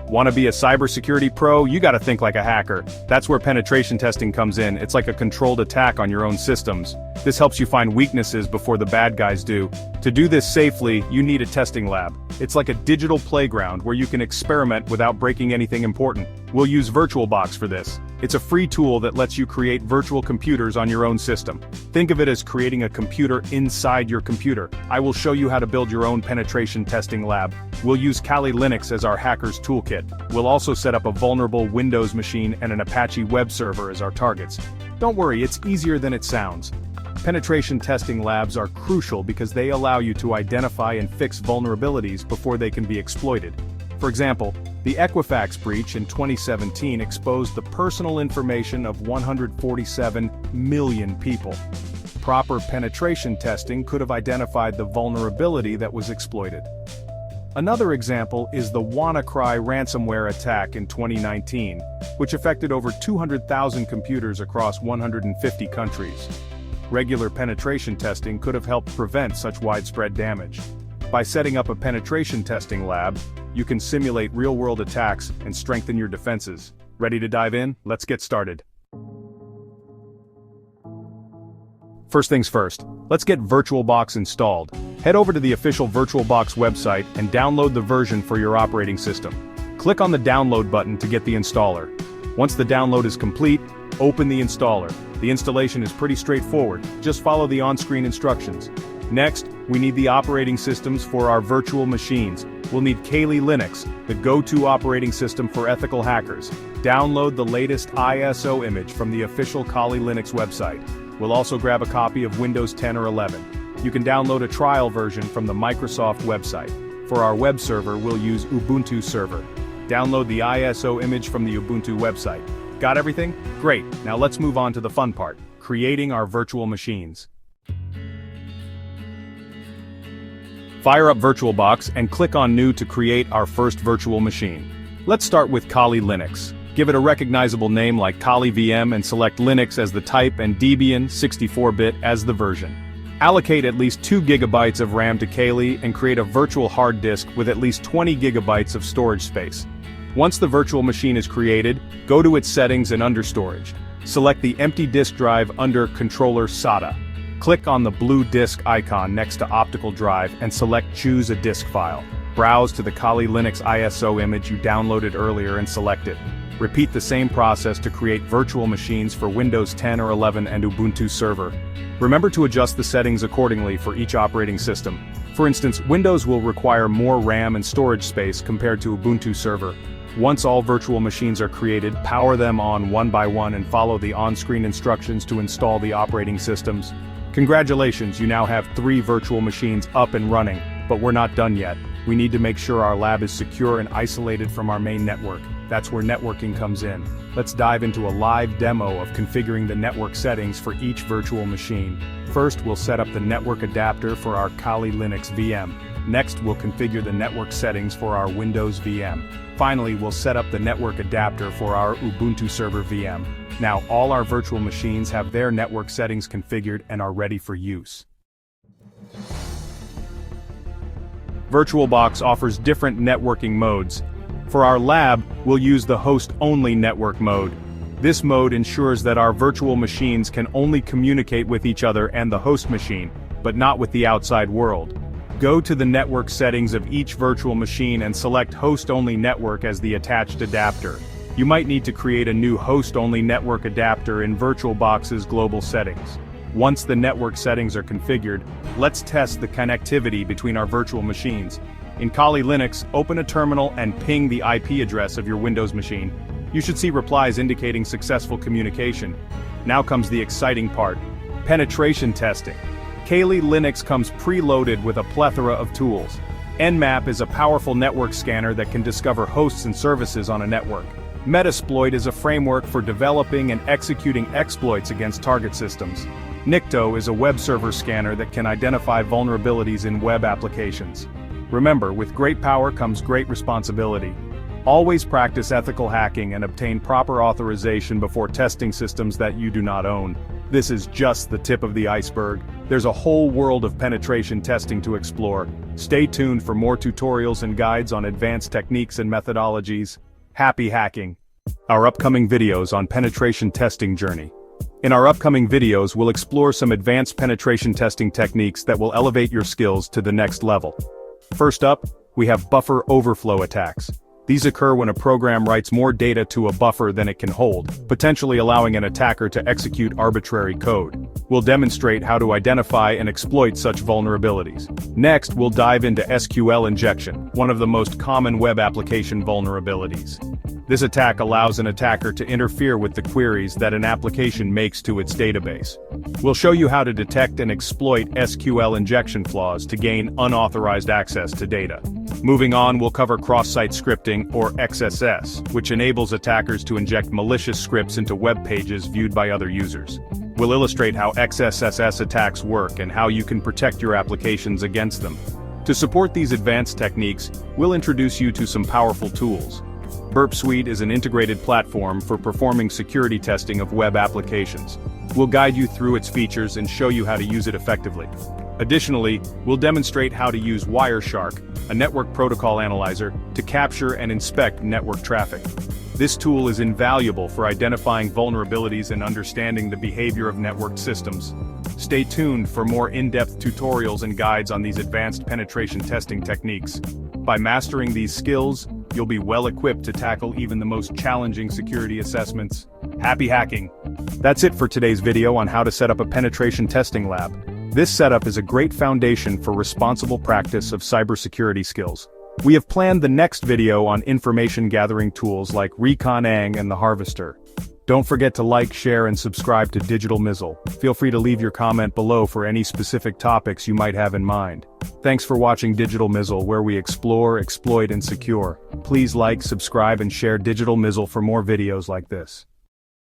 Want to be a cybersecurity pro? You gotta think like a hacker. That's where penetration testing comes in. It's like a controlled attack on your own systems. This helps you find weaknesses before the bad guys do. To do this safely, you need a testing lab. It's like a digital playground where you can experiment without breaking anything important. We'll use VirtualBox for this. It's a free tool that lets you create virtual computers on your own system. Think of it as creating a computer inside your computer. I will show you how to build your own penetration testing lab. We'll use kalilinux as our hacker's toolkit. We'll also set up a vulnerable Windows machine and an Apache web server as our targets. Don't worry, it's easier than it sounds. Penetration testing labs are crucial because they allow you to identify and fix vulnerabilities before they can be exploited. For example, the Equifax breach in 2017 exposed the personal information of 147 million people. Proper penetration testing could have identified the vulnerability that was exploited. Another example is the WannaCry ransomware attack in 2019, which affected over 200,000 computers across 150 countries. Regular penetration testing could have helped prevent such widespread damage. By setting up a penetration testing lab, you can simulate real-world attacks and strengthen your defenses. Ready to dive in? Let's get started. First things first, let's get VirtualBox installed. Head over to the official VirtualBox website and download the version for your operating system. Click on the download button to get the installer. Once the download is complete, open the installer. The installation is pretty straightforward, just follow the on-screen instructions. Next, we need the operating systems for our virtual machines. We'll need kalilinux, the go-to operating system for ethical hackers. Download the latest ISO image from the official kalilinux website. We'll also grab a copy of Windows 10 or 11. You can download a trial version from the Microsoft website. For our web server, we'll use Ubuntu Server. Download the ISO image from the Ubuntu website. Got everything? Great, now let's move on to the fun part, creating our virtual machines. Fire up VirtualBox and click on New to create our first virtual machine. Let's start with kalilinux. Give it a recognizable name like Kali VM and select Linux as the type and Debian 64-bit as the version. Allocate at least 2 GB of RAM to Kali and create a virtual hard disk with at least 20 GB of storage space. Once the virtual machine is created, go to its settings and under storage. Select the empty disk drive under controller SATA. Click on the blue disk icon next to optical drive and select choose a disk file. Browse to the kalilinux ISO image you downloaded earlier and select it. Repeat the same process to create virtual machines for Windows 10 or 11 and Ubuntu Server. Remember to adjust the settings accordingly for each operating system. For instance, Windows will require more RAM and storage space compared to Ubuntu Server. Once all virtual machines are created, power them on one by one and follow the on-screen instructions to install the operating systems. Congratulations, you now have 3 virtual machines up and running, but we're not done yet. We need to make sure our lab is secure and isolated from our main network. That's where networking comes in. Let's dive into a live demo of configuring the network settings for each virtual machine. First, we'll set up the network adapter for our kalilinux VM. Next, we'll configure the network settings for our Windows VM. Finally, we'll set up the network adapter for our Ubuntu Server VM. Now, all our virtual machines have their network settings configured and are ready for use. VirtualBox offers different networking modes. For our lab, we'll use the host-only network mode. This mode ensures that our virtual machines can only communicate with each other and the host machine, but not with the outside world. Go to the network settings of each virtual machine and select host-only network as the attached adapter. You might need to create a new host-only network adapter in VirtualBox's global settings. Once the network settings are configured, let's test the connectivity between our virtual machines. In kalilinux, open a terminal and ping the IP address of your Windows machine. You should see replies indicating successful communication. Now comes the exciting part, penetration testing. kalilinux comes preloaded with a plethora of tools. Nmap is a powerful network scanner that can discover hosts and services on a network. Metasploit is a framework for developing and executing exploits against target systems. Nikto is a web server scanner that can identify vulnerabilities in web applications. Remember, with great power comes great responsibility. Always practice ethical hacking and obtain proper authorization before testing systems that you do not own. This is just the tip of the iceberg. There's a whole world of penetration testing to explore. Stay tuned for more tutorials and guides on advanced techniques and methodologies. Happy hacking! Our upcoming videos on penetration testing journey. In our upcoming videos, we'll explore some advanced penetration testing techniques that will elevate your skills to the next level. First up, we have buffer overflow attacks. These occur when a program writes more data to a buffer than it can hold, potentially allowing an attacker to execute arbitrary code. We'll demonstrate how to identify and exploit such vulnerabilities. Next, we'll dive into SQL injection, one of the most common web application vulnerabilities. This attack allows an attacker to interfere with the queries that an application makes to its database. We'll show you how to detect and exploit SQL injection flaws to gain unauthorized access to data. Moving on, we'll cover cross-site scripting, or XSS, which enables attackers to inject malicious scripts into web pages viewed by other users. We'll illustrate how XSS attacks work and how you can protect your applications against them. To support these advanced techniques, we'll introduce you to some powerful tools. Burp Suite is an integrated platform for performing security testing of web applications. We'll guide you through its features and show you how to use it effectively. Additionally, we'll demonstrate how to use Wireshark, a network protocol analyzer, to capture and inspect network traffic. This tool is invaluable for identifying vulnerabilities and understanding the behavior of networked systems. Stay tuned for more in-depth tutorials and guides on these advanced penetration testing techniques. By mastering these skills, you'll be well equipped to tackle even the most challenging security assessments. Happy hacking! That's it for today's video on how to set up a penetration testing lab. This setup is a great foundation for responsible practice of cybersecurity skills. We have planned the next video on information gathering tools like ReconAng and the Harvester. Don't forget to like, share, and subscribe to DigitalMizzle. Feel free to leave your comment below for any specific topics you might have in mind. Thanks for watching DigitalMizzle, where we explore, exploit, and secure. Please like, subscribe, and share DigitalMizzle for more videos like this.